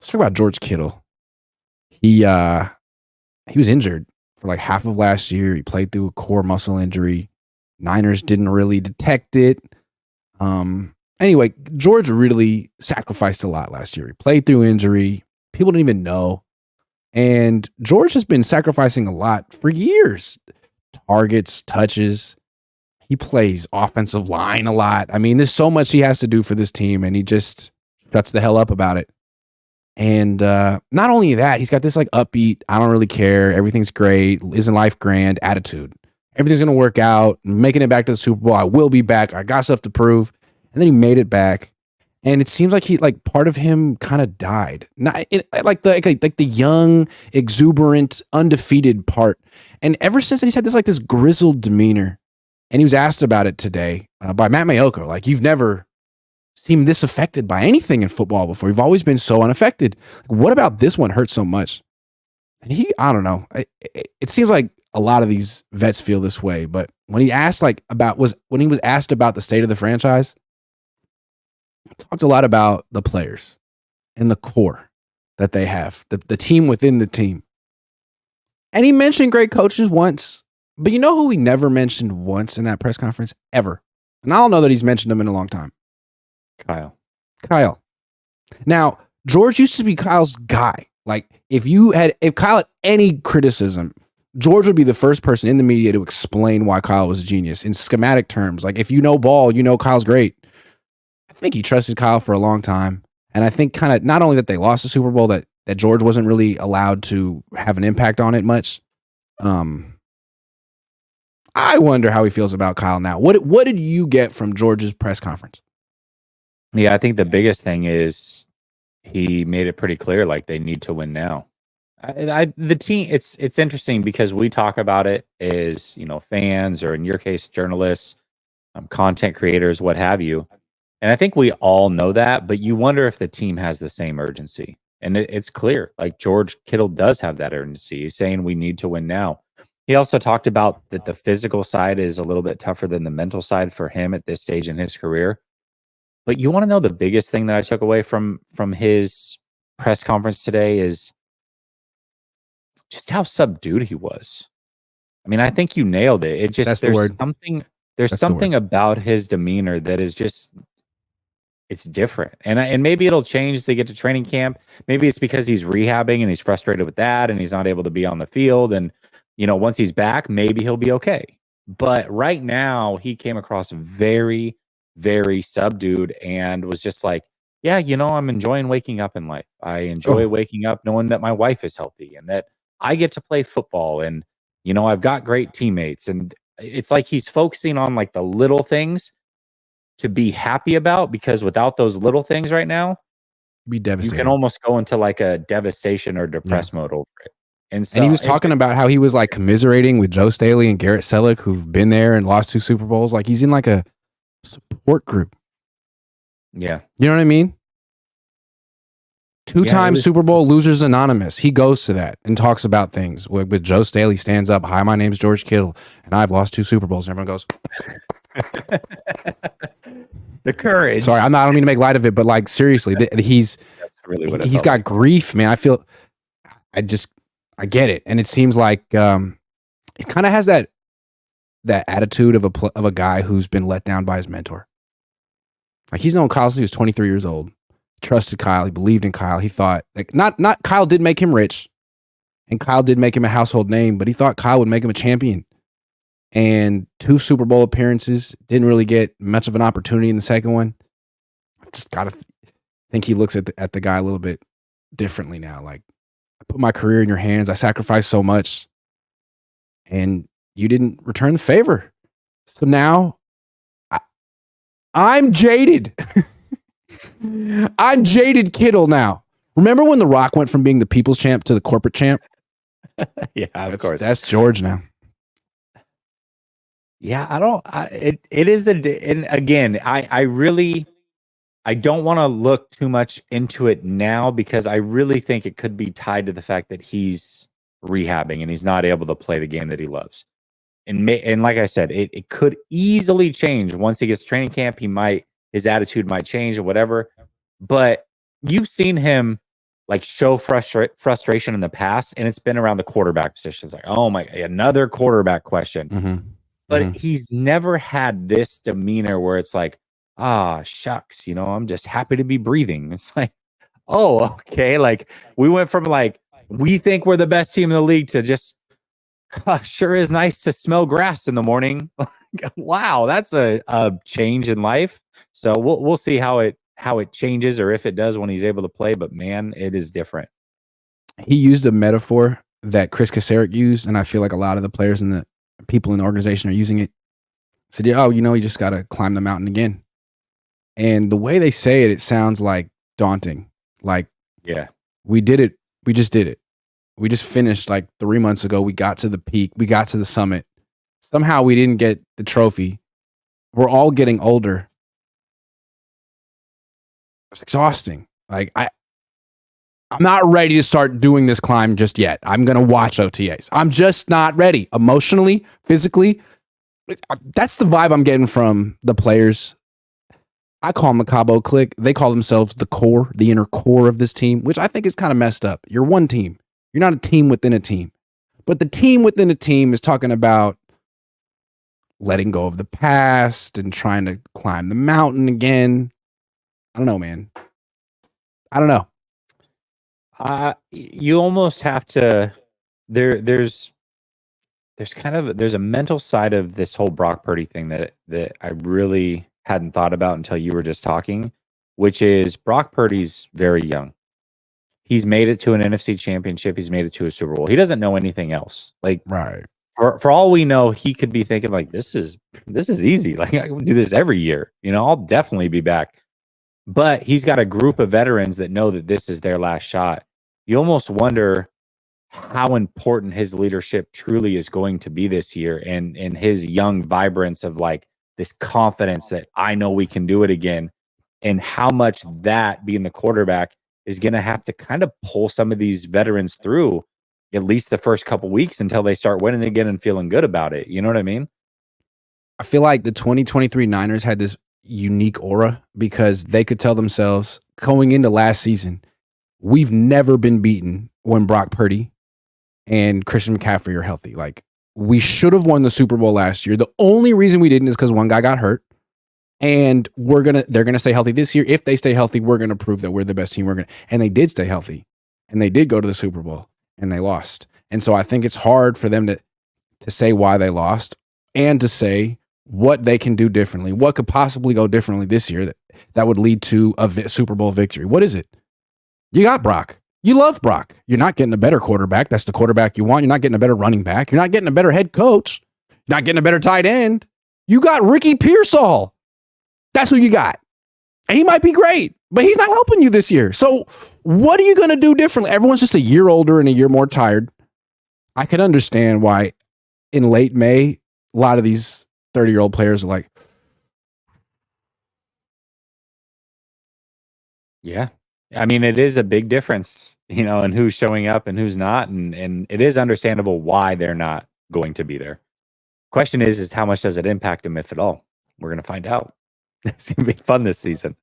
Let's talk about George Kittle. He was injured for like half of last year. He played through a core muscle injury. Niners didn't really detect it. Anyway, George really sacrificed a lot last year. He played through injury. People didn't even know. And George has been sacrificing a lot for years. Targets, touches. He plays offensive line a lot. I mean, there's so much he has to do for this team, and he just shuts the hell up about it. And not only that, he's got this like upbeat, I don't really care, everything's great, isn't life grand attitude. Everything's going to work out, making it back to the Super Bowl. I will be back. I got stuff to prove. And then he made it back. And it seems like part of him kind of died. Not like the young, exuberant, undefeated part. And ever since then, he's had this grizzled demeanor. And he was asked about it today by Matt Mayoko. Like, you've never seemed this affected by anything in football before. You've always been so unaffected. Like, what about this one hurt so much? And I don't know. It seems like a lot of these vets feel this way. But when he asked when he was asked about the state of the franchise, he talked a lot about the players and the core that they have, the team within the team. And he mentioned great coaches once, but you know who he never mentioned once in that press conference? Ever. And I don't know that he's mentioned them in a long time. Kyle. Now, George used to be Kyle's guy. Like, if Kyle had any criticism, George would be the first person in the media to explain why Kyle was a genius in schematic terms. Like, if you know ball, you know Kyle's great. I think he trusted Kyle for a long time. And I think kind of not only that they lost the Super Bowl, that George wasn't really allowed to have an impact on it much. I wonder how he feels about Kyle now. What did you get from George's press conference? Yeah, I think the biggest thing is he made it pretty clear, like, they need to win now. The team, it's interesting because we talk about it as, fans, or in your case, journalists, content creators, what have you. And I think we all know that, but you wonder if the team has the same urgency. And it's clear, like, George Kittle does have that urgency. He's saying we need to win now. He also talked about that the physical side is a little bit tougher than the mental side for him at this stage in his career. But you want to know the biggest thing that I took away from his press conference today is just how subdued he was. I mean, I think you nailed it. It just there's something about his demeanor that is just, it's different. And maybe it'll change as they get to training camp. Maybe it's because he's rehabbing and he's frustrated with that and he's not able to be on the field. And once he's back, maybe he'll be okay. But right now, he came across very, very subdued and was just like, yeah, I'm enjoying waking up in life. I enjoy waking up knowing that my wife is healthy and that I get to play football, and I've got great teammates. And it's like he's focusing on like the little things to be happy about, because without those little things right now, be devastated. You can almost go into like a devastation or depressed mode over it. And he was talking about how he was like commiserating with Joe Staley and Garrett Selleck, who've been there and lost 2 Super Bowls. Like, he's in like a support group. Yeah. You know what I mean? 2-time Super Bowl losers anonymous. He goes to that and talks about things. With Joe Staley, stands up, "Hi, my name's George Kittle, and I've lost 2 Super Bowls." And everyone goes, the courage. Sorry, I don't mean to make light of it, but like, seriously, he's really what he's got grief, man. I get it. And it seems like it kind of has that attitude of a guy who's been let down by his mentor. Like, he's known Kyle since he was 23 years old. Trusted Kyle. He believed in Kyle. He thought, like, not Kyle did make him rich, and Kyle did make him a household name, but he thought Kyle would make him a champion. And 2 Super Bowl appearances, didn't really get much of an opportunity in the second one. I just gotta think he looks at the guy a little bit differently now. Like, I put my career in your hands. I sacrificed so much, and you didn't return the favor. So now I'm jaded. I'm jaded Kittle now. Remember when The Rock went from being the people's champ to the corporate champ? Yeah, of course. That's George now. Yeah, it is and again, I don't want to look too much into it now, because I really think it could be tied to the fact that he's rehabbing and he's not able to play the game that he loves. And like I said, it could easily change once he gets to training camp. His attitude might change or whatever. But you've seen him like show frustration in the past, and it's been around the quarterback position. It's like, oh my, another quarterback question. Mm-hmm. But he's never had this demeanor where it's like, shucks, I'm just happy to be breathing. It's like, oh, okay. Like we went from like, we think we're the best team in the league to just, sure is nice to smell grass in the morning. Wow, that's a change in life. So we'll see how it changes, or if it does when he's able to play. But man, it is different. He used a metaphor that Chris Kasarik used, and I feel like a lot of the players and the people in the organization are using it. Said, yeah, you just got to climb the mountain again. And the way they say it, it sounds like daunting. Like, yeah, we did it. We just did it. We just finished like 3 months ago. We got to the peak. We got to the summit. Somehow we didn't get the trophy. We're all getting older. It's exhausting. Like I'm not ready to start doing this climb just yet. I'm going to watch OTAs. I'm just not ready emotionally, physically. That's the vibe I'm getting from the players. I call them the Cabo clique. They call themselves the core, the inner core of this team, which I think is kind of messed up. You're one team. You're not a team within a team. But the team within a team is talking about letting go of the past and trying to climb the mountain again. I don't know, man. I don't know. You almost have to. There's a mental side of this whole Brock Purdy thing that I really hadn't thought about until you were just talking, which is Brock Purdy's very young. He's made it to an NFC championship. He's made it to a Super Bowl. He doesn't know anything else. Like, right. For all we know, he could be thinking like, this is easy. Like I can do this every year. I'll definitely be back. But he's got a group of veterans that know that this is their last shot. You almost wonder how important his leadership truly is going to be this year, and his young vibrance of like this confidence that I know we can do it again, and how much that being the quarterback is going to have to kind of pull some of these veterans through at least the first couple weeks until they start winning again and feeling good about it. You know what I mean? I feel like the 2023 Niners had this unique aura because they could tell themselves going into last season, we've never been beaten when Brock Purdy and Christian McCaffrey are healthy. Like, we should have won the Super Bowl last year. The only reason we didn't is because one guy got hurt. And they're gonna stay healthy this year. If they stay healthy, we're gonna prove that we're the best team. And they did stay healthy, and they did go to the Super Bowl, and they lost. And so I think it's hard for them to say why they lost and to say what they can do differently. What could possibly go differently this year that would lead to a Super Bowl victory? What is it? You got Brock. You love Brock. You're not getting a better quarterback. That's the quarterback you want. You're not getting a better running back. You're not getting a better head coach. You're not getting a better tight end. You got Ricky Pearsall. That's who you got. And he might be great, but he's not helping you this year. So what are you going to do differently? Everyone's just a year older and a year more tired. I can understand why in late May, a lot of these 30-year-old players are like, yeah. I mean, it is a big difference, in who's showing up and who's not. And it is understandable why they're not going to be there. Question is how much does it impact them, if at all? We're going to find out. It's going to be fun this season.